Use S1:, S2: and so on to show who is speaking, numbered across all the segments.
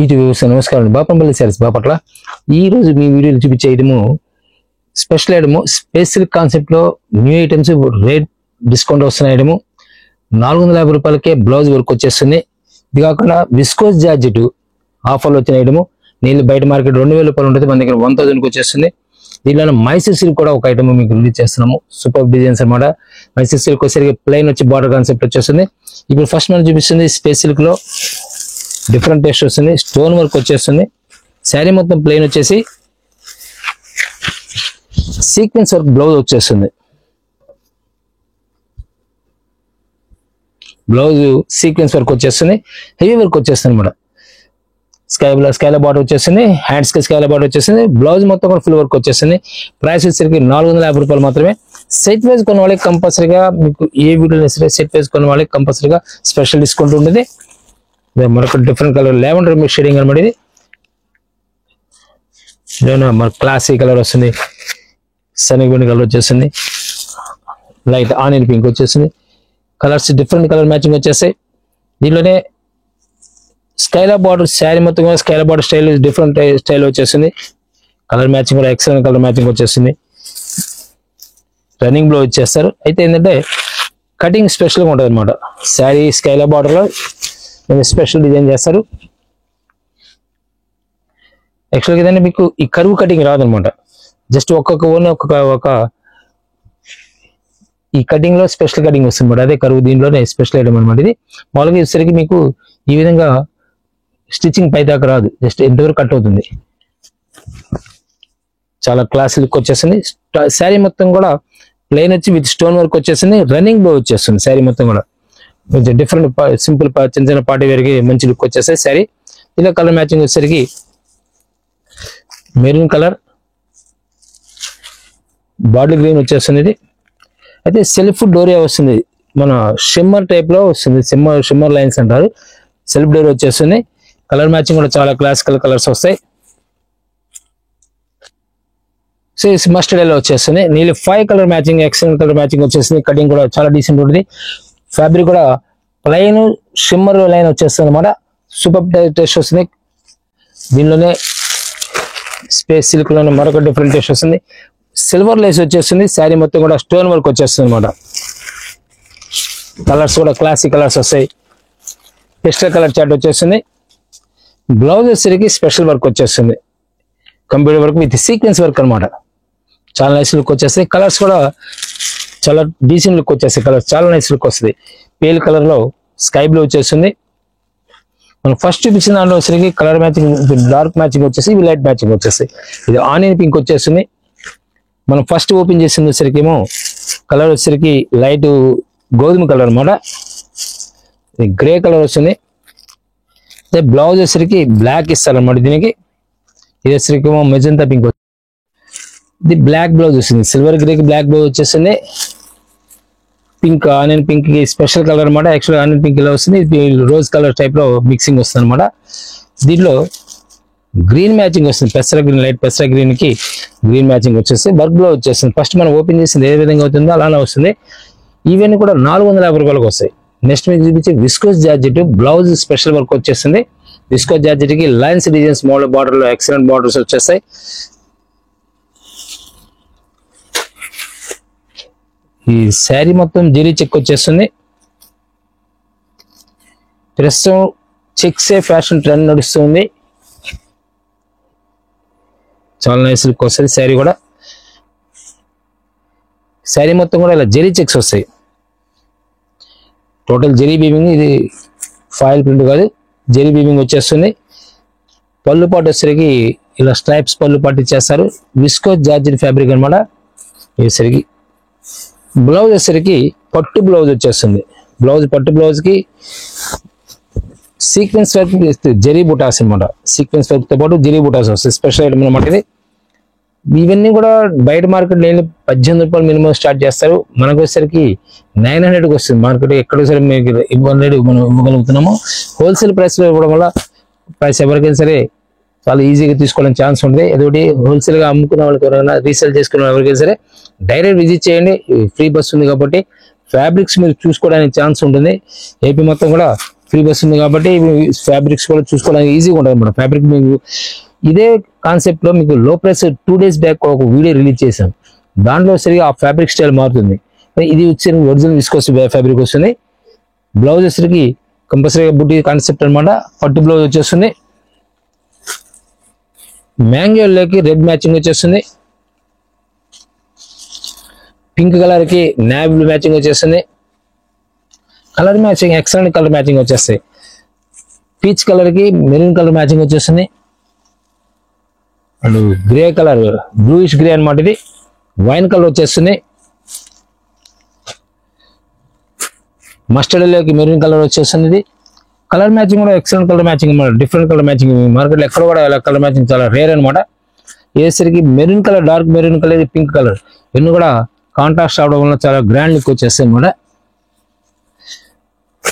S1: ఇటు నమస్కారం బాపంపల్లి సారీస్ బాపట్ల. ఈ రోజు మీ వీడియోలో చూపించే item special item, special concept లో న్యూ ఐటమ్స్, రేట్ డిస్కౌంట్ వస్తున్న ఐటము. 450 రూపాయలకే బ్లౌజ్ వర్క్ వచ్చేస్తుంది. ఇది కాకుండా విస్కోస్ జార్జెట్ ఆఫర్లో వచ్చిన ఐటము. నీళ్ళు బయట మార్కెట్ 2000 రూపాయలు ఉంటుంది, మన దగ్గర 1000కి వచ్చేస్తుంది. దీనిలో మైసూర్ సిల్క్ కూడా ఒక ఐటమ్ మీకు రిలీజ్ చేస్తున్నాము. సూపర్ డిజైన్స్ అనమాట. మైసూర్ సిల్క్ వచ్చేసరికి ప్లెయిన్ వచ్చి బార్డర్ కాన్సెప్ట్ వచ్చేస్తుంది. ఇప్పుడు ఫస్ట్ మనం చూపిస్తుంది స్పేస్ సిల్క్ లో డిఫరెంట్ టేస్ట్ వస్తుంది. స్టోన్ వర్క్ వచ్చేస్తుంది. శారీ మొత్తం ప్లెయిన్ వచ్చేసి సీక్వెన్స్ వర్క్ బ్లౌజ్ వచ్చేస్తుంది. బ్లౌజ్ సీక్వెన్స్ వర్క్ వచ్చేస్తుంది, హెవీ వర్క్ వచ్చేస్తుంది అనమాట. స్కైలా బార్డర్ వచ్చేస్తుంది, హ్యాండ్స్ కి స్కైలా బార్డర్ వచ్చేస్తుంది. బ్లౌజ్ మొత్తం కూడా ఫుల్ వర్క్ వచ్చేస్తుంది. ప్రైస్ వచ్చేసరికి 450 రూపాయలు మాత్రమే. సెట్ వైజ్ కొన్న వాళ్ళకి కంపల్సరీగా, మీకు ఏ వీడియో సెట్ వైజ్ కొన్న వాళ్ళకి కంపల్సరీగా స్పెషల్ డిస్కౌంట్ ఉంటుంది. మరొక డిఫరెంట్ కలర్ లావెండర్ షేడింగ్ అనమాట. ఇది మన క్లాసిక్ కలర్ వస్తుంది, శనగపిండి కలర్ వచ్చేస్తుంది, లైట్ ఆనియన్ పింక్ వచ్చేస్తుంది. కలర్స్ డిఫరెంట్ కలర్ మ్యాచింగ్ వచ్చేస్తాయి. దీనిలోనే స్కైలా బార్డర్, శారీ మొత్తం కూడా Skyla border style different style వచ్చేస్తుంది. కలర్ మ్యాచింగ్ కూడా ఎక్సలెంట్ కలర్ మ్యాచింగ్ వచ్చేస్తుంది. రన్నింగ్ బ్లౌజ్ ఇచ్చేస్తారు. అయితే ఏంటంటే కటింగ్ స్పెషల్గా ఉంటుంది అనమాట. శారీ స్కైలా బార్డర్లో స్పెషల్ డిజైన్ చేస్తారు. యాక్చువల్గా ఏదైనా మీకు ఈ కరువు కటింగ్ రాదనమాట. జస్ట్ ఒక్కొక్క ఈ కటింగ్ లో స్పెషల్ కటింగ్ వస్తుంది అనమాట. అదే కరువు, దీనిలోనే స్పెషల్ ఐటమ్ అనమాట. ఇది మామూలుగా వచ్చేసరికి మీకు ఈ విధంగా స్టిచ్చింగ్ పై దాకా రాదు, జస్ట్ ఎంతవరకు కట్ అవుతుంది. చాలా క్లాస్ లుక్ వచ్చేస్తుంది. శారీ మొత్తం కూడా ప్లెయిన్ వచ్చి విత్ స్టోన్ వర్క్ వచ్చేస్తుంది. రన్నింగ్ బ్లౌజ్ వచ్చేస్తుంది. శారీ మొత్తం కూడా కొంచెం డిఫరెంట్ సింపుల్ చిన్న చిన్న పార్టీ వేర్కి మంచి లుక్ వచ్చేస్తాయి శారీ. ఇలా కలర్ మ్యాచింగ్ వచ్చేసరికి మెరూన్ కలర్, బాటిల్ గ్రీన్ వచ్చేస్తుంది. ఇది అయితే సెల్ఫ్ డోరియా వస్తుంది, మన షిమ్మర్ టైప్ లో వస్తుంది. షిమ్మర్ లైన్స్ అంటారు. సెల్ఫ్ డోరియా వచ్చేస్తుంది. కలర్ మ్యాచింగ్ కూడా చాలా క్లాసికల్ కలర్స్ వస్తాయి. సో మస్టర్డ్ ఎల్లో వచ్చేస్తుంది. నీళ్ళు 5 colour matching, excellent colour matching వచ్చేస్తుంది. కటింగ్ కూడా చాలా డీసెంట్ ఉంటుంది. ఫ్యాబ్రిక్ కూడా ప్లెయిన్ షిమ్మర్ లైన్ వచ్చేస్తుంది అనమాట. సూపర్ టేస్ట్ వస్తుంది. దీనిలోనే స్పేస్ సిల్క్ లోనే మరొక డిఫరెంట్ టేస్ట్ వస్తుంది. సిల్వర్ లేస్ వచ్చేస్తుంది. శారీ మొత్తం కూడా స్టోన్ వర్క్ వచ్చేస్తుంది అనమాట. కలర్స్ కూడా క్లాసిక్ కలర్స్ వస్తాయి. పిస్టల్ కలర్ చాట్ వచ్చేస్తుంది. బ్లౌజ్ వచ్చేసరికి స్పెషల్ వర్క్ వచ్చేస్తుంది. Computer work with sequence work అనమాట. చాలా నైస్ లుక్ వచ్చేస్తాయి. కలర్స్ కూడా చాలా డీసెంట్ లుక్ వచ్చేస్తాయి. కలర్స్ చాలా నైస్ లుక్ వస్తుంది. పేల్ కలర్ లో స్కై బ్లూ వచ్చేస్తుంది. మనం ఫస్ట్ చూపించిన దాంట్లో వచ్చేసరికి కలర్ మ్యాచింగ్, డార్క్ మ్యాచింగ్ వచ్చేసి ఇవి లైట్ మ్యాచింగ్ వచ్చేస్తాయి. ఇది ఆనియన్ పింక్ వచ్చేస్తుంది. మనం ఫస్ట్ ఓపెన్ చేసింది వచ్చేసరికి ఏమో కలర్ వచ్చేసరికి లైట్ గోధుమ కలర్ అనమాట. ఇది గ్రే కలర్ వస్తుంది. బ్లౌజ్ వచ్చేసరికి బ్లాక్ ఇస్తారనమాట దీనికి. ఇది వచ్చేసరికి ఏమో మెజంతా పింక్. ఇది బ్లాక్ బ్లౌజ్ వస్తుంది. సిల్వర్ గ్రేకి బ్లాక్ బ్లౌజ్ వచ్చేస్తుంది. పింక్, ఆనియన్ పింక్ కి స్పెషల్ కలర్ అనమాట. యాక్చువల్గా ఆనియన్ పింక్ ఇలా వస్తుంది. ఇది రోజ్ కలర్ టైప్ లో మిక్సింగ్ వస్తుంది అనమాట. దీంట్లో గ్రీన్ మ్యాచింగ్ వస్తుంది. పెసర గ్రీన్, లైట్ పెసర గ్రీన్ కి గ్రీన్ మ్యాచింగ్ వచ్చేసి వర్క్ బ్లౌజ్ వచ్చేస్తుంది. ఫస్ట్ మనం ఓపెన్ చేసింది ఏ విధంగా అవుతుందో అలానే వస్తుంది. ఇవన్నీ కూడా 450 రూపాయలకు వస్తాయి. నెక్స్ట్ మీకు చూపించే viscose georgette blouse special work వచ్చేస్తుంది. విస్కోస్ జార్జెట్ కి లైన్స్ డిజైన్స్ మోడల్ బార్డర్ లో ఎక్సలెంట్ బార్డర్స్ వచ్చేస్తాయి. ఈ శారీ మొత్తం జరీ చెక్ వచ్చేస్తుంది. ప్రస్తుతం చెక్సే ఫ్యాషన్ ట్రెండ్ నడుస్తుంది. చాలా నైస్ లుక్ వస్తుంది శారీ కూడా. శారీ మొత్తం కూడా ఇలా జరీ చెక్స్ వస్తాయి. టోటల్ జరీ బీవింగ్, ఇది ఫాయిల్ ప్రింట్ కాదు, జరీ బీవింగ్ వచ్చేస్తుంది. పళ్ళు పాటు వచ్చేసరికి ఇలా స్ట్రైప్స్ పళ్ళు పాటు ఇచ్చేస్తారు. విస్కోస్ జార్జెట్ ఫ్యాబ్రిక్ అనమాట. వేసరికి బ్లౌజ్ వచ్చేసరికి పట్టు బ్లౌజ్ వచ్చేస్తుంది. పట్టు బ్లౌజ్ కి సీక్వెన్స్ వర్క్ జరీ బుటాస్ అనమాట. సీక్వెన్స్ వర్క్ తో పాటు జరీ బుటాస్ వస్తాయి. స్పెషల్ ఐటమ్ అనమాట ఇది. ఇవన్నీ కూడా బయట మార్కెట్ 18 రూపాయలు మినిమం స్టార్ట్ చేస్తారు. మనకు వచ్చేసరికి 900కి వస్తుంది. మార్కెట్ ఎక్కడ సరే మీకు 100 మనం ఇవ్వగలుగుతున్నాము. హోల్సేల్ ప్రైస్ లో ఇవ్వడం వల్ల ప్రైస్ ఎవరికైనా సరే చాలా ఈజీగా తీసుకోవడానికి ఛాన్స్ ఉంటుంది. అదొకటి హోల్సేల్ గా అమ్ముకున్న వాళ్ళకి ఎవరైనా రీసేల్ చేసుకున్న ఎవరికైనా సరే డైరెక్ట్ విజిట్ చేయండి. ఫ్రీ బస్ ఉంది కాబట్టి ఫ్యాబ్రిక్స్ మీరు చూసుకోవడానికి ఛాన్స్ ఉంటుంది. ఏపీ మొత్తం కూడా ఫ్రీ బస్ ఉంది కాబట్టి ఫ్యాబ్రిక్స్ కూడా చూసుకోవడానికి ఈజీగా ఉంటుంది అన్నమాట. ఫ్యాబ్రిక్ మీకు ఇదే కాన్సెప్ట్ లో మీకు లో ప్రైస్ 2 days బ్యాక్ ఒక వీడియో రిలీజ్ చేశాను. దాంట్లో సరిగా ఆ ఫ్యాబ్రిక్ స్టైల్ మారుతుంది. ఇది వచ్చి ఒరిజినల్ విస్కోస్ ఫ్యాబ్రిక్ వస్తుంది. బ్లౌజ్ వచ్చరికి కంపల్సరీగా బుట్టి కాన్సెప్ట్ అనమాట. పట్టు బ్లౌజ్ వచ్చేస్తుంది. మ్యాంగోలోకి రెడ్ మ్యాచింగ్ వచ్చేస్తుంది. పింక్ కలర్ కి నేవీ బ్లూ మ్యాచింగ్ వచ్చేస్తుంది. Colour matching excellent colour matching వచ్చేస్తాయి. పీచ్ కలర్ కి మెరూన్ కలర్ మ్యాచింగ్ వచ్చేస్తుంది. And grey colour bluish grey అనమాట. ఇది వైన్ కలర్ వచ్చేస్తుంది. మస్టర్డ్ లోకి మెరూన్ కలర్ వచ్చేస్తుంది. ఇది కలర్ మ్యాచింగ్ కూడా ఎక్సలెంట్ కలర్ మ్యాచింగ్ అనమాట. డిఫరెంట్ కలర్ మ్యాచింగ్ మార్కెట్లో ఎక్కడ కూడా ఇలా కలర్ మ్యాచింగ్ చాలా రేర్ అనమాట. వేసరికి maroon colour, dark maroon colour, pink colour ఇవన్నీ కూడా కాంట్రాస్ట్ అవడం వల్ల చాలా గ్రాండ్ లుక్ వచ్చేస్తాయి అనమాట.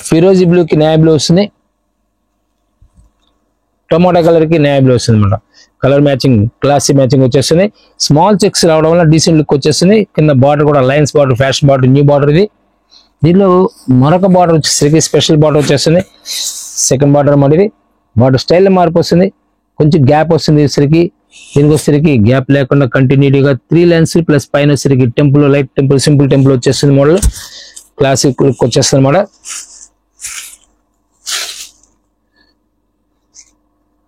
S1: ఫిరోజీ బ్లూ కి నేవీ బ్లూ వస్తుంది. టొమాటో కలర్ కి నేవీ బ్లూ వస్తుంది అనమాట. కలర్ మ్యాచింగ్ క్లాసీ మ్యాచింగ్ వచ్చేస్తుంది. స్మాల్ చెక్స్ రావడం వల్ల డీసెంట్ లుక్ వచ్చేస్తుంది. కింద బార్డర్ కూడా lines border, fashion border, new border. ఇది దీనిలో మరొక బార్డర్ వచ్చేసరికి స్పెషల్ బార్డర్ వచ్చేస్తుంది. సెకండ్ బార్డర్ అన్నమాట. ఇది బార్డర్ స్టైల్ మార్పు వస్తుంది. కొంచెం గ్యాప్ వస్తుంది. వచ్చరికి దీనికి వచ్చరికి గ్యాప్ లేకుండా కంటిన్యూటీగా 3 lines ప్లస్ పైన వచ్చరికి temple, light temple, simple temple వచ్చేస్తుంది. మోడల్ క్లాసిక్ లుక్ వచ్చేస్తుంది అన్నమాట.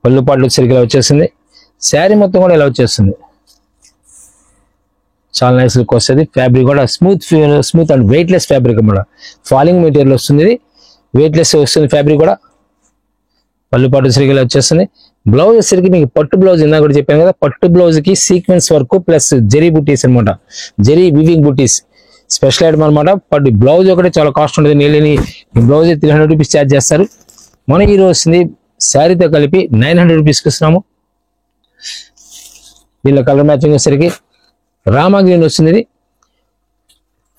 S1: పళ్ళు పాటలు వచ్చరికి ఇలా వచ్చేసింది. శారీ మొత్తం కూడా ఇలా వచ్చేస్తుంది. చాలా నైస్ లుక్ వస్తుంది. ఫ్యాబ్రిక్ కూడా స్మూత్ అండ్ వెయిట్లెస్ ఫ్యాబ్రిక్ అన్నమాట. ఫాలింగ్ మెటీరియల్ వస్తుంది. ఇది వెయిట్లెస్ వస్తుంది ఫ్యాబ్రిక్ కూడా. పళ్ళు పాటు వచ్చరికి ఇలా వచ్చేస్తుంది. బ్లౌజ్ వచ్చరికి మీకు పట్టు బ్లౌజ్ ఇందాక కూడా చెప్పాను కదా. పట్టు బ్లౌజ్ కి సీక్వెన్స్ వర్క్ ప్లస్ జెరీ బుటీస్ అనమాట. జెరీ వివింగ్ బుటీస్ స్పెషల్ ఐటమ్ అనమాట. పట్టు బ్లౌజ్ ఒకటి చాలా కాస్ట్ ఉంటుంది. నీళ్ళని బ్లౌజ్ 300 రూపీస్ ఛార్జ్ చేస్తారు. మన హీరో వస్తుంది శారీతో కలిపి 900 రూపీస్కి ఇస్తున్నాము. వీళ్ళ కలర్ మ్యాచింగ్ వచ్చేసరికి రామా గ్రీన్ వస్తుంది. ఇది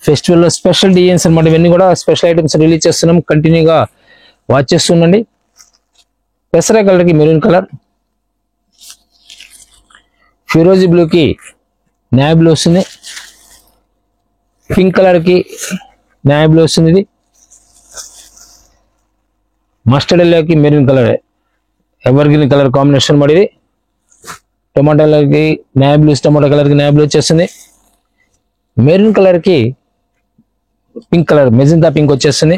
S1: ఫెస్టివల్ లో స్పెషల్ డిజైన్స్ అనమాట. ఇవన్నీ కూడా స్పెషల్ ఐటమ్స్ రిలీజ్ చేస్తున్నాం. కంటిన్యూగా వాచ్ చేస్తుండండి. పెసరా కలర్ కి మెరూన్ కలర్, ఫిరోజీ బ్లూ కి నేవీ బ్లూ వస్తుంది. పింక్ కలర్ కి నేవీ బ్లూ వస్తుంది. ఇది మస్టర్డ్ ఎల్లోకి maroon colour, ever green colour combination మాట. ఇది టొమాటో కలర్ కి నేవీ బ్లూ, టొమాటో కలర్ కి నేవీ బ్లూ వచ్చేస్తుంది. మెరూన్ కలర్ కి పింక్ కలర్, మెజంతా పింక్ వచ్చేస్తుంది.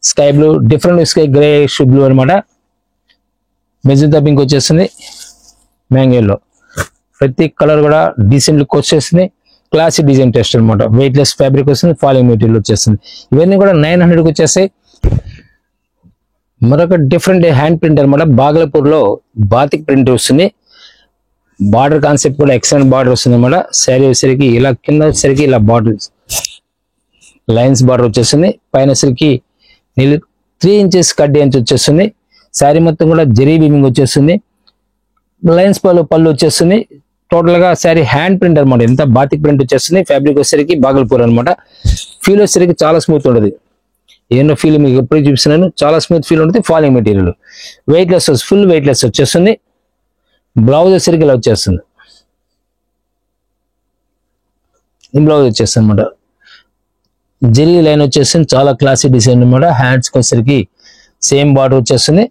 S1: Sky blue, different sky grey blue అనమాట. మెజంతా పింక్ వచ్చేస్తుంది. మ్యాంగోలో ప్రతి కలర్ కూడా డీసెంట్ లుక్ వచ్చేస్తుంది. క్లాసిక్ డిజైన్ టెస్ట్ అనమాట. వెయిట్లెస్ ఫ్యాబ్రిక్ వస్తుంది. ఫాలింగ్ మెటీరియల్ వచ్చేస్తుంది. ఇవన్నీ కూడా 900కి వచ్చేస్తాయి. మరొక డిఫరెంట్ హ్యాండ్ ప్రింట్ అనమాట. బాగలపూర్ లో బాతిక్ ప్రింట్ వస్తుంది. బార్డర్ కాన్సెప్ట్ కూడా ఎక్సలెంట్ బార్డర్ వస్తుంది అనమాట. శారీ వచ్చేసరికి ఇలా, కింద వచ్చేసరికి ఇలా బార్డర్ లైన్స్ బార్డర్ వచ్చేస్తుంది. పైన వచ్చేసరికి 3 inches కడ్డీ అంచు వచ్చేస్తుంది. శారీ మొత్తం కూడా జెరీ వీవింగ్ వచ్చేస్తుంది. లైన్స్ పళ్ళు వచ్చేస్తుంది. టోటల్ గా శారీ హ్యాండ్ ప్రింట్ అనమాట. ఎంత బాతిక్ ప్రింట్ వచ్చేస్తుంది. ఫ్యాబ్రిక్ వచ్చేసరికి బాగల్పూర్ అనమాట. ఫీల్ వచ్చేసరికి చాలా స్మూత్ ఉంటుంది. ఏమో ఫీల్ మీకు ఎప్పుడు చూపిస్తున్నాను. చాలా స్మూత్ ఫీల్ ఉంటుంది. Falling material weightless, full weightless వచ్చేస్తుంది. బ్లౌజ్ వచ్చేసరికి ఇలా వచ్చేస్తుంది. ఈ బ్లౌజ్ వచ్చేస్తుంది అనమాట. జెరీ లైన్ వచ్చేస్తుంది. చాలా క్లాసిక్ డిజైన్ అనమాట. హ్యాండ్స్ వచ్చేసరికి సేమ్ బార్డర్ వచ్చేస్తుంది.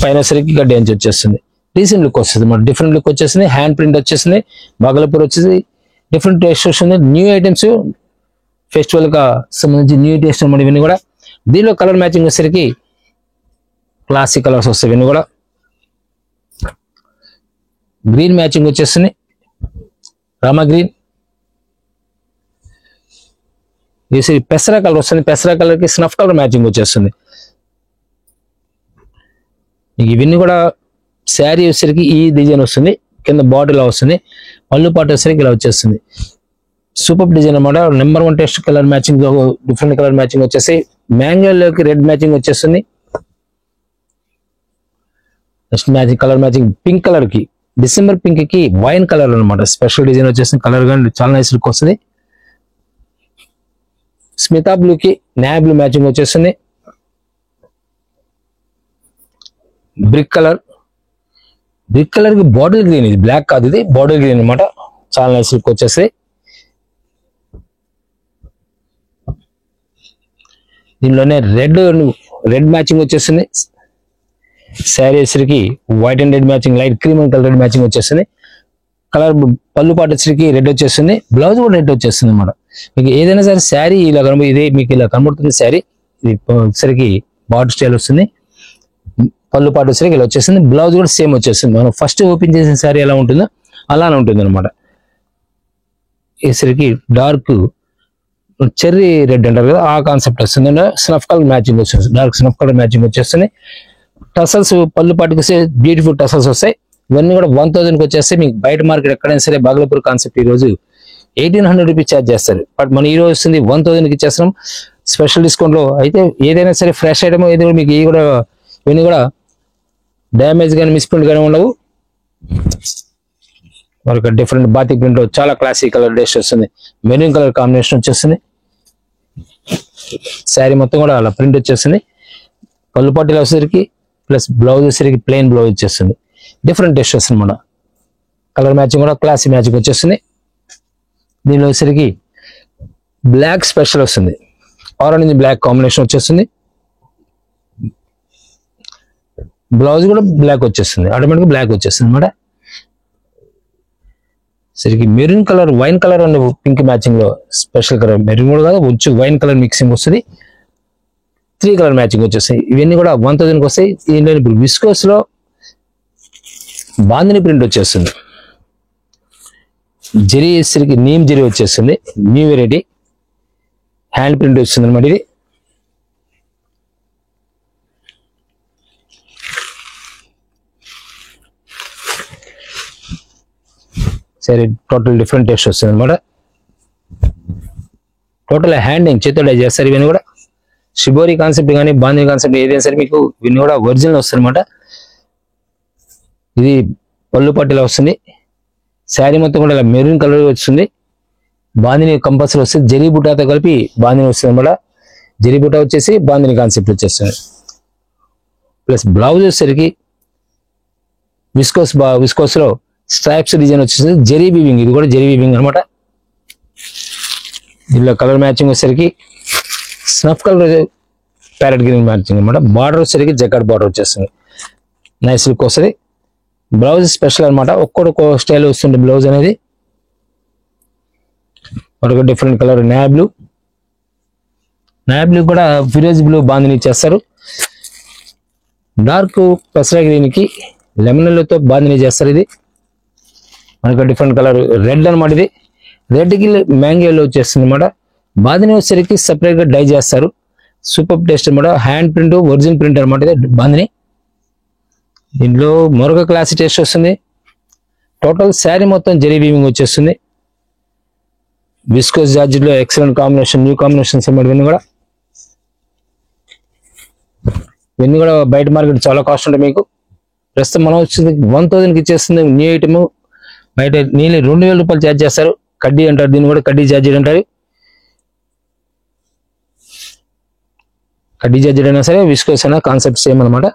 S1: పైన వచ్చేసరికి గడ్డి అంచు వచ్చేస్తుంది. డీసెంట్ లుక్ వస్తుంది అనమాట. డిఫరెంట్ లుక్ వచ్చేసింది. హ్యాండ్ ప్రింట్ వచ్చేసింది. బాగలపూర్ వచ్చేసి డిఫరెంట్ టేస్ట్ వస్తుంది. న్యూ ఐటమ్స్ ఫెస్టివల్ గా సంబంధించి న్యూ టేస్ట్ అనమాట. ఇవన్నీ కూడా దీనిలో కలర్ మ్యాచింగ్ వచ్చేసరికి క్లాసిక్ కలర్స్ వస్తాయి. ఇవన్నీ కూడా గ్రీన్ మ్యాచింగ్ వచ్చేస్తుంది. రామా గ్రీన్, పెసరా కలర్ వస్తుంది. పెసరా కలర్ కి స్నఫ్ కలర్ మ్యాచింగ్ వచ్చేస్తుంది. ఇవన్నీ కూడా శారీ వచ్చేసరికి ఈ డిజైన్ వస్తుంది. కింద బార్డర్ ఇలా వస్తుంది. పళ్ళు పాటు వచ్చేసరికి ఇలా వచ్చేస్తుంది. సూపర్ డిజైన్ అనమాట. Number 1 test colour matching, different colour matching వచ్చేసి మ్యాంగోలోకి రెడ్ మ్యాచింగ్ వచ్చేస్తుంది. Next matching colour matching pink colour కి, డిసెంబర్ పింక్ కి వైన్ కలర్ అనమాట. స్పెషల్ డిజైన్ వచ్చేసింది. కలర్ కానీ చాలా నైస్ లుక్ వస్తుంది. స్మితా బ్లూ కి నేవీ బ్లూ మ్యాచింగ్ వచ్చేస్తుంది. బ్రిక్ కలర్ కి బాటిల్ గ్రీన్, ఇది బ్లాక్ కాదు, ఇది బాటిల్ గ్రీన్ అనమాట. చాలా నైస్ లుక్ వచ్చేసి దీనిలోనే రెడ్ మ్యాచింగ్ వచ్చేస్తుంది. శారీ వచ్చేసరికి white and red matching, light cream and colour red matching వచ్చేస్తుంది. కలర్ పళ్ళు పాటు వచ్చేసరికి రెడ్ వచ్చేస్తుంది. బ్లౌజ్ కూడా రెడ్ వచ్చేస్తుంది అన్నమాట. మీకు ఏదైనా సరే శారీ ఇలా ఇదే మీకు ఇలా కనబడుతుంది. శారీ ఇది వచ్చేసరికి బార్డర్ స్టైల్ వస్తుంది. పళ్ళు పాటు వచ్చేసరికి ఇలా వచ్చేస్తుంది. బ్లౌజ్ కూడా సేమ్ వచ్చేస్తుంది. మనం ఫస్ట్ ఓపెన్ చేసిన శారీ ఎలా ఉంటుందో అలానే ఉంటుంది అనమాట. వచ్చేసరికి డార్క్ చెర్రీ రెడ్ అంటారు కదా, ఆ కాన్సెప్ట్ వస్తుంది. స్నఫ్ కలర్ మ్యాచింగ్ వచ్చేస్తుంది. డార్క్ స్నఫ్ కలర్ మ్యాచింగ్ వచ్చేస్తుంది. టసల్స్ పళ్ళు పాటుకు వస్తే బ్యూటిఫుల్ టసల్స్ వస్తాయి. ఇవన్నీ కూడా 1000కి వచ్చేస్తాయి. మీకు బయట మార్కెట్ ఎక్కడైనా సరే బాగలపూర్ కాన్సెప్ట్ ఈ రోజు 1800 రూపీస్ ఛార్జ్ చేస్తారు. బట్ మనం ఈ రోజు వస్తుంది 1000కి ఇచ్చేస్తున్నాం స్పెషల్ డిస్కౌంట్ లో. అయితే ఏదైనా సరే ఫ్రెష్ ఐటమ్ ఏది కూడా మీకు ఇవన్నీ కూడా డ్యామేజ్ కానీ మిస్ప్రింట్ కానీ ఉండవు. మరొక డిఫరెంట్ బాతిక్ ప్రింట్ లో చాలా క్లాసిక్ కలర్ డ్రెస్ వస్తుంది. మెరూన్ కలర్ కాంబినేషన్ వచ్చేస్తుంది. శారీ మొత్తం కూడా అలా ప్రింట్ వచ్చేస్తుంది. పళ్ళు పాటీలు వచ్చేసరికి ప్లస్ బ్లౌజ్ వచ్చేసరికి ప్లెయిన్ బ్లౌజ్ వచ్చేస్తుంది. డిఫరెంట్ డ్రెస్ వస్తుంది మన కలర్ మ్యాచింగ్ కూడా క్లాసిక్ మ్యాచింగ్ వచ్చేస్తుంది. దీనిలో వచ్చేసరికి బ్లాక్ స్పెషల్ వస్తుంది. ఆరెంజ్ బ్లాక్ కాంబినేషన్ వచ్చేస్తుంది. బ్లౌజ్ కూడా బ్లాక్ వచ్చేస్తుంది. ఆటోమేటిక్ బ్లాక్ వచ్చేస్తుంది అన్నమాట. సరికి maroon colour, wine colour and pink matching లో స్పెషల్ కలర్ మెరూన్ కూడా కాదు, వచ్చి వైన్ కలర్ మిక్సింగ్ వస్తుంది. 3 కలర్ మ్యాచింగ్ వచ్చేస్తాయి. ఇవన్నీ కూడా 1000కి వస్తాయి. దీనిలో ఇప్పుడు విస్కోస్ లో బాందిని ప్రింట్ వచ్చేస్తుంది. జరీ వేసరికి నీమ్ జరీ వచ్చేస్తుంది. న్యూ వెరైటీ హ్యాండ్ ప్రింట్ వస్తుంది అనమాట. ఇది సరే టోటల్ డిఫరెంట్ టేస్ట్ వస్తుంది అనమాట. టోటల్ హ్యాండింగ్ చేతితో చేస్తారు. ఇవన్నీ కూడా షిబోరి కాన్సెప్ట్ కానీ బాందిని కాన్సెప్ట్ ఏదైనా సరే మీకు ఇవన్నీ కూడా ఒరిజినల్ వస్తుంది అనమాట. ఇది పళ్ళు పట్టిలా వస్తుంది. శారీ మొత్తం కూడా ఇలా మెరూన్ కలర్ వస్తుంది. బాందిని కంపల్సరీ వస్తుంది. జరీ బుటాతో కలిపి బాందిని వస్తుంది అనమాట. జరీ బుటా వచ్చేసి బాందిని కాన్సెప్ట్ వచ్చేస్తుంది. ప్లస్ బ్లౌజ్ వచ్చేసరికి విస్కోస్ లో స్ట్రైప్స్ డిజైన్ వచ్చేసి జరీ వీవింగ్, ఇది కూడా జరీ వీవింగ్ అనమాట. దీనిలో కలర్ మ్యాచింగ్ వచ్చేసరికి snuff colour parrot green matching అనమాట. బార్డర్ వచ్చేసరికి జకాట్ బార్డర్ వచ్చేస్తుంది. నైస్ లుక్ వస్తుంది. బ్లౌజ్ స్పెషల్ అనమాట. ఒక్కొక్క స్టైల్ వస్తుంది బ్లౌజ్ అనేది. మరొక డిఫరెంట్ కలర్ నాయ్ బ్లూ. నాయ్ బ్లూ కూడా ఫిరోజ్ బ్లూ బాందిని చేస్తారు. డార్క్ పెసరా గ్రీన్ కి లెమన్ ఎల్లోతో బాందిని చేస్తారు. ఇది మనకు డిఫరెంట్ కలర్ రెడ్ అనమాట. ఇది రెడ్ కి మ్యాంగో ఎల్లో వచ్చేస్తుంది అనమాట. బాందిని వచ్చేసరికి సపరేట్ గా డై చేస్తారు. సూపర్ టేస్ట్ అనమాట. హ్యాండ్ ప్రింట్, ఒరిజినల్ ప్రింట్ అనమాట ఇది బాందిని. దీంట్లో మరొక క్లాస్ టేస్ట్ వస్తుంది. టోటల్ శారీ మొత్తం జరీ వీవింగ్ వచ్చేస్తుంది. విస్కోస్ జార్జెట్ లో ఎక్సలెంట్ కాంబినేషన్, న్యూ కాంబినేషన్స్ అన్నమాట. ఇవన్నీ కూడా బయట మార్కెట్ చాలా కాస్ట్ ఉంటాయి. మీకు ప్రస్తుతం మనం వచ్చింది 1000కి ఇచ్చేస్తుంది. న్యూ ఐటమ్ బయట నీళ్ళు 2000 రూపాయలు ఛార్జ్ చేస్తారు. కడ్డీ అంటారు, దీన్ని కూడా కడ్డీ జార్జెట్ అంటారు. కడ్డీ జార్జెట్ అయినా సరే విస్కోస్ అయినా కాన్సెప్ట్ సేమ్ అనమాట.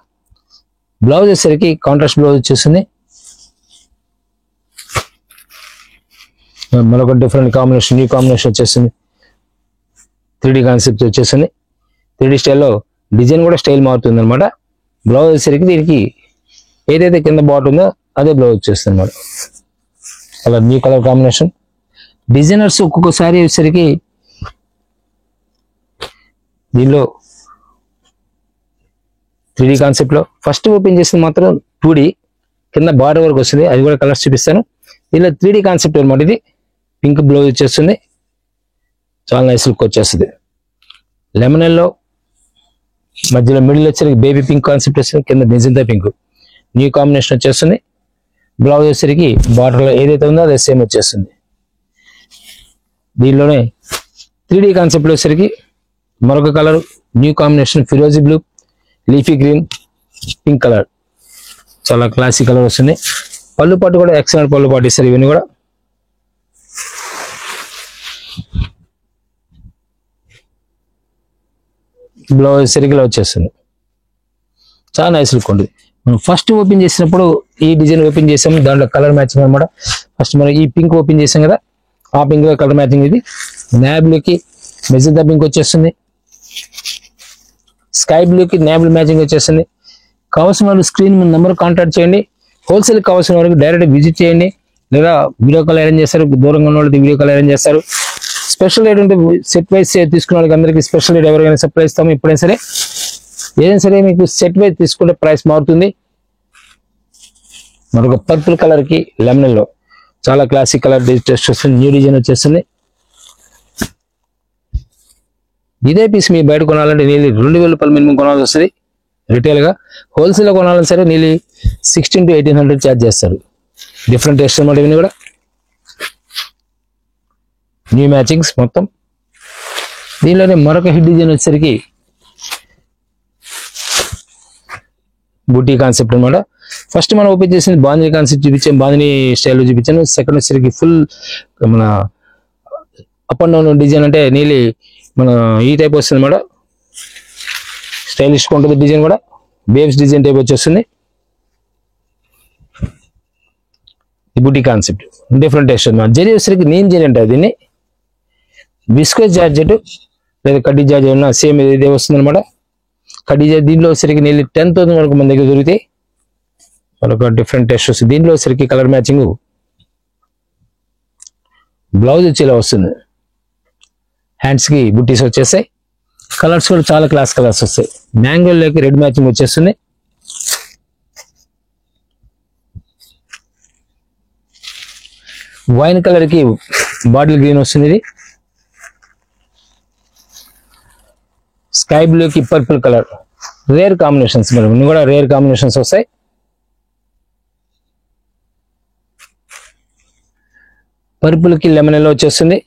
S1: బ్లౌజ్ వచ్చేసరికి కాంట్రాస్ట్ బ్లౌజ్ వచ్చేస్తుంది. మరొక డిఫరెంట్ కాంబినేషన్, న్యూ కాంబినేషన్ వచ్చేస్తుంది. 3D కాన్సెప్ట్ వచ్చేస్తుంది. 3D స్టైల్లో డిజైన్ కూడా స్టైల్ మారుతుంది అనమాట. బ్లౌజ్ వచ్చేసరికి దీనికి ఏదైతే కింద బాట్ ఉందో అదే బ్లౌజ్ వచ్చేస్తుంది అనమాట. అలా న్యూ కలర్ కాంబినేషన్. డిజైనర్స్ ఒక్కొక్కసారి వచ్చేసరికి దీనిలో 3D కాన్సెప్ట్ లో ఫస్ట్ ఓపెన్ చేసింది మాత్రం 2D కింద బార్డర్ వరకు వస్తుంది. అది కూడా కలర్స్ చూపిస్తాను. దీనిలో 3D కాన్సెప్ట్ అనమాట. ఇది పింక్ బ్లౌజ్ వచ్చేస్తుంది. చాలా నైస్ లుక్ వచ్చేస్తుంది. లెమన్ ఎల్లో మధ్యలో మిడిల్ వచ్చేసరికి బేబీ పింక్ కాన్సెప్ట్ వస్తుంది. కింద మెజెంటా పింక్ న్యూ కాంబినేషన్ వచ్చేస్తుంది. బ్లౌజ్ వచ్చేసరికి బార్డర్ లో ఏదైతే ఉందో అదే సేమ్ వచ్చేస్తుంది. దీనిలోనే 3D కాన్సెప్ట్ వచ్చేసరికి మరొక కలర్ న్యూ కాంబినేషన్ ఫిరోజీ blue, leafy green, pink colour చాలా క్లాసిక్ కలర్ వస్తుంది. పళ్ళు పాటు కూడా ఎక్సలెంట్ పళ్ళు పాటు ఇస్తారు. ఇవన్నీ కూడా బ్లౌజ్ సరిగ్గా వచ్చేస్తుంది. చాలా నైస్ లుక్ ఉంటుంది. మనం ఫస్ట్ ఓపెన్ చేసినప్పుడు ఈ డిజైన్ ఓపెన్ చేసాము, దాంట్లో కలర్ మ్యాచింగ్ అనమాట. ఫస్ట్ మనం ఈ పింక్ ఓపెన్ చేసాం కదా, ఆ పింక్ లో కలర్ మ్యాచింగ్. ఇది నాబ్లూకి మెజెంటా పింక్ వచ్చేస్తుంది. స్కై స్కై బ్లూకి నేవీ మ్యాచింగ్ వచ్చేసింది. కావాల్సిన వాళ్ళు స్క్రీన్ మీద నెంబర్ కాంటాక్ట్ చేయండి. హోల్సేల్ కావాల్సిన వాళ్ళకి డైరెక్ట్ విజిట్ చేయండి, లేదా వీడియో కాల్ అరేంజ్ చేస్తారు. దూరంగా ఉన్న వాళ్ళకి వీడియో కాల్ అరేంజ్ చేస్తారు. స్పెషల్ రేట్ ఉంటే సెట్ వైజ్ తీసుకున్న వాళ్ళకి అందరికీ స్పెషల్ రేట్ ఎవరికైనా సప్లై ఇస్తాము. ఎప్పుడైనా సరే ఏదైనా సరే మీకు సెట్ వైజ్ తీసుకుంటే ప్రైస్ మారుతుంది. మరొక పర్పుల్ కలర్ కి లెమన్ లో చాలా క్లాసిక్ కలర్ టెస్ట్ వస్తుంది. న్యూ డిజైన్ వచ్చేస్తుంది. ఇదే పీస్ మీ బయట కొనాలంటే నీళ్ళు 2000 రూపాయలు మినిమం కొనాల్సి వస్తుంది రిటైల్ గా. హోల్సేల్ లో కొనాలని సరే నీళ్ళు 1600 to 1800 ఛార్జ్ చేస్తారు. డిఫరెంట్ టేస్ట్ అన్నమాట ఇవన్నీ కూడా. న్యూ మ్యాచింగ్స్ మొత్తం. దీనిలోనే మరొక హిట్ డిజైన్ వచ్చేసరికి బూటీ కాన్సెప్ట్ అనమాట. ఫస్ట్ మనం ఓపెన్ చేసింది బాందిని కాన్సెప్ట్ చూపించాం, బాందిని స్టైల్లో చూపించాను. సెకండ్ వచ్చేసరికి ఫుల్ మన అప్ అండ్ డౌన్ డిజైన్, అంటే నీళ్ళు మన ఈ టైప్ వస్తుంది అనమాట. స్టైలిష్ ఉంటుంది డిజైన్ కూడా. బేబ్స్ డిజైన్ టైప్ వచ్చేస్తుంది. బూటీ కాన్సెప్ట్ డిఫరెంట్ టేస్ట్ అనమాట. జరీ వచ్చేసరికి నేమ్ జరీ అంటే దీన్ని విస్కోస్ జార్జెట్ లేదా కడ్డీ జార్జెట్ ఉన్న సేమ్ ఇదే వస్తుంది అనమాట. కడ్డీ జార్జెట్ దీంట్లో వచ్చేసరికి నీళ్ళు 10,000 వరకు మన దగ్గర దొరుకుతాయి. మరొక డిఫరెంట్ టేస్ట్ వస్తుంది. దీంట్లో వచ్చేసరికి కలర్ మ్యాచింగ్ బ్లౌజ్ వచ్చి ఇలా వస్తుంది. హ్యాండ్స్ కి బుట్టీస్ వచ్చేస్తాయి. కలర్స్ కూడా చాలా క్లాస్ కలర్స్ వస్తాయి. మ్యాంగోలోకి రెడ్ మ్యాచింగ్ వచ్చేస్తుంది. వైన్ కలర్ కి బాటిల్ గ్రీన్ వస్తుంది. ఇది స్కై బ్లూ కి పర్పుల్ కలర్ రేర్ కాంబినేషన్స్, మరి ఇన్ని కూడా రేర్ కాంబినేషన్స్ వస్తాయి. పర్పుల్ కి లెమన్ ఎల్లో వచ్చేస్తుంది.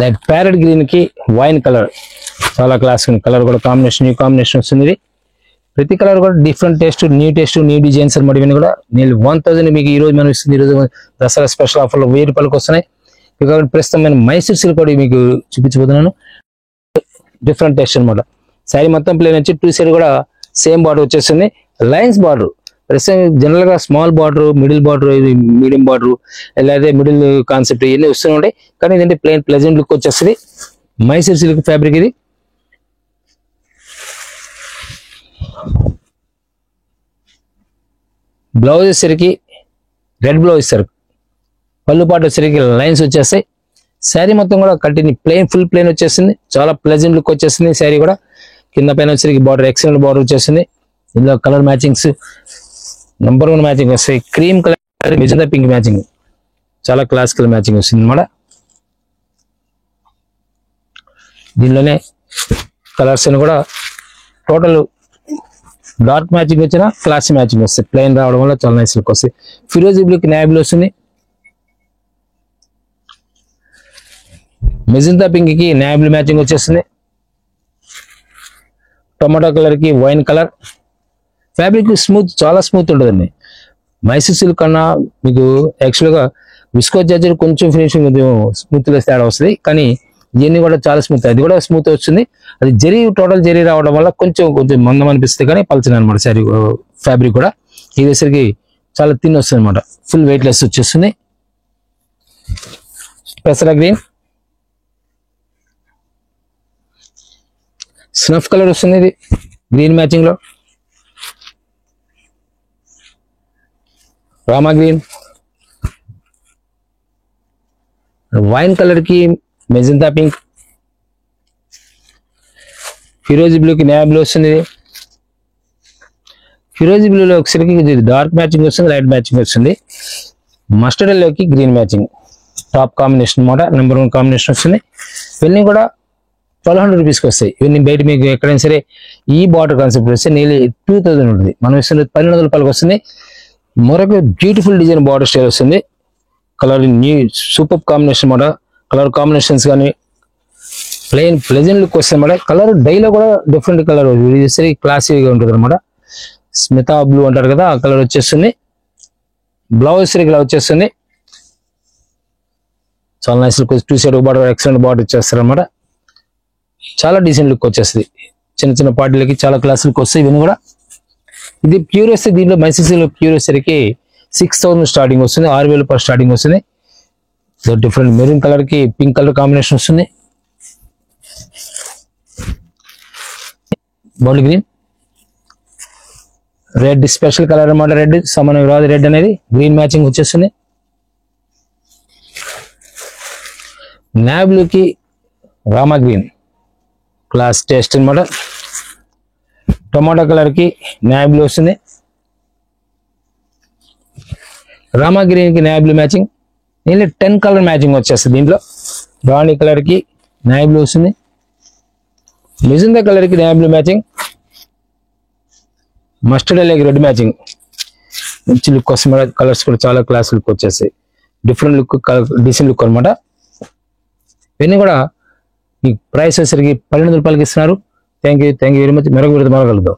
S1: లైక్ ప్యారెట్ గ్రీన్ కి వైన్ కలర్ చాలా క్లాస్ కలర్ కూడా కాంబినేషన్, న్యూ కాంబినేషన్ వస్తుంది. ఇది ప్రతి కలర్ కూడా డిఫరెంట్ టేస్ట్, న్యూ డిజైన్స్ అనమాట. ఇవన్నీ కూడా నేను 1000 మీకు ఈ రోజు మనం ఇస్తుంది. ఈరోజు దసరా స్పెషల్ ఆఫర్లో 1000 రూపాయలకు వస్తున్నాయి. కాబట్టి ప్రస్తుతం నేను మైసూర్ సిల్క్ కూడా మీకు చూపించబోతున్నాను. డిఫరెంట్ టేస్ట్ అనమాట. శారీ మొత్తం ప్లేన్ వచ్చి 2 సైడ్ కూడా సేమ్ బార్డర్ వచ్చేస్తుంది. లైన్స్ బార్డర్ ప్రస్తుతం జనరల్ గా small border, middle border, medium border, లేదా మిడిల్ కాన్సెప్ట్ ఇవన్నీ వస్తూ ఉంటాయి. కానీ ఇదంటే ప్లెయిన్ ప్లెజెంట్ లుక్ వచ్చేస్తుంది. మైసూర్ సిల్క్ ఫ్యాబ్రిక్ ఇది. బ్లౌజ్ వచ్చేసరికి రెడ్ బ్లౌజ్ ఇస్తారు. పళ్ళు పాటు వచ్చేసరికి లైన్స్ వచ్చేస్తాయి. శారీ మొత్తం కూడా కంటిన్యూ ప్లెయిన్, ఫుల్ ప్లెయిన్ వచ్చేస్తుంది. చాలా ప్లెజెంట్ లుక్ వచ్చేస్తుంది. శారీ కూడా కింద పైన వచ్చేసరికి బార్డర్ ఎక్సలెంట్ బార్డర్ వచ్చేస్తుంది. ఇందులో కలర్ మ్యాచింగ్స్ నంబర్ 1 మ్యాచింగ్ వస్తాయి. Cream colour, magenta pink matching, చాలా క్లాసికల్ మ్యాచింగ్ వస్తుంది అన్నమాట. దీనిలోనే కలర్స్ అని కూడా టోటల్ డార్క్ మ్యాచింగ్ వచ్చిన క్లాసీ మ్యాచింగ్ వస్తాయి. ప్లెయిన్ రావడం వల్ల చాలా నైస్ లుక్ వస్తాయి. ఫిరోజీ బ్లూకి నేవీ బ్లూ వస్తుంది. మెజెంటా పింక్ కి నేవీ బ్లూ మ్యాచింగ్ వచ్చేస్తుంది. టొమాటో కలర్ కి వైన్ కలర్. ఫ్యాబ్రిక్ స్మూత్, చాలా స్మూత్ ఉంటుందండి. మైసూర్ సిల్క్ కన్నా మీకు యాక్చువల్గా విస్కోస్ జార్జెట్ కొంచెం ఫినిషింగ్ స్మూత్ గా తేడా వస్తుంది. కానీ ఇవన్నీ కూడా చాలా స్మూత్, అది కూడా స్మూత్ వస్తుంది. అది జరీ, టోటల్ జరీ రావడం వల్ల కొంచెం మందం అనిపిస్తుంది, కానీ పల్చన అనమాట శారీ ఫ్యాబ్రిక్ కూడా. ఇది వచ్చరికి చాలా థిన్ వస్తుంది అనమాట. ఫుల్ వెయిట్ లెస్ వచ్చేస్తుంది. పెసర గ్రీన్, స్నఫ్ కలర్ వస్తుంది. ఇది గ్రీన్ మ్యాచింగ్ లో రామా గ్రీన్, వైన్ కలర్ కి మెజెంటా పింక్, ఫిరోజీ బ్లూ కి నేవీ బ్లూ వస్తుంది. ఫిరోజీ బ్లూలో ఒకసారికి డార్క్ మ్యాచింగ్ వస్తుంది, లైట్ మ్యాచింగ్ వస్తుంది. మస్టర్డ్ ఎల్లోకి గ్రీన్ మ్యాచింగ్ టాప్ కాంబినేషన్ అనమాట. నెంబర్ 1 కాంబినేషన్ వస్తుంది. ఇవన్నీ కూడా 1200 రూపీస్కి వస్తాయి. ఇవన్నీ బయట మీకు ఎక్కడైనా సరే ఈ బార్డర్ కాన్సెప్ట్ వస్తే నీళ్ళు 2000 ఉంటుంది. మనం ఇస్తున్న 1200 రూపాయలకు వస్తుంది. మరొక బ్యూటిఫుల్ డిజైన్ బార్డర్ స్టైల్ వస్తుంది. కలర్ న్యూ సూపర్ కాంబినేషన్ అనమాట. కలర్ కాంబినేషన్స్ కానీ ప్లెయిన్ ప్లెజెంట్ లుక్ వస్తుంది అనమాట. కలర్ డైలో కూడా డిఫరెంట్ కలర్ సరే క్లాసీగా ఉంటుంది అనమాట. స్మితా బ్లూ అంటారు కదా, ఆ కలర్ వచ్చేస్తుంది. బ్లౌజ్ సరిగ్గా ఇలా వచ్చేస్తుంది. చాలా nice look. 2 side border, excellent border ఇచ్చేస్తారు అనమాట. చాలా డీసెంట్ లుక్ వచ్చేస్తుంది. చిన్న చిన్న పార్టీలకి చాలా క్లాస్ లుక్ వస్తాయి ఇవన్నీ కూడా. ఇది ప్యూర్ వస్తే దీంట్లో మైసూర్ సిల్క్ ప్యూర్ వచ్చేసరికి 6000 స్టార్టింగ్ వస్తుంది. 6000 రూపాయలు స్టార్టింగ్ వస్తుంది. సో డిఫరెంట్ మెరూన్ కలర్ కి పింక్ కలర్ కాంబినేషన్ వస్తుంది. Bottle green, red special colour అన్నమాట. రెడ్ సమానం రాదు, రెడ్ అనేది గ్రీన్ మ్యాచింగ్ వచ్చేస్తుంది. నాబ్లూ కి రామా గ్రీన్ క్లాస్ టేస్ట్ అన్నమాట. టొమాటో కలర్ కి నాబ్లూ వస్తుంది. రామా గ్రీన్ కి నాబ్లూ మ్యాచింగ్, దీనిలో 10 కలర్ మ్యాచింగ్ వచ్చేస్తుంది. దీంట్లో రాణి కలర్ కి నాబ్లూ వస్తుంది. మెజెండా కలర్ కి నాబ్లూ matching, mustard yellow red matching. మంచి లుక్ వస్తుంది. కలర్స్ కూడా చాలా క్లాస్ లుక్ వచ్చేస్తాయి. డిఫరెంట్ లుక్, డీసెంట్ లుక్ అనమాట. ఇవన్నీ కూడా ఈ ప్రైస్ వచ్చేసరికి 1200 రూపాయలకి ఇస్తున్నారు. Thank you very much. మరొక విడత మరొకలుద్దాం.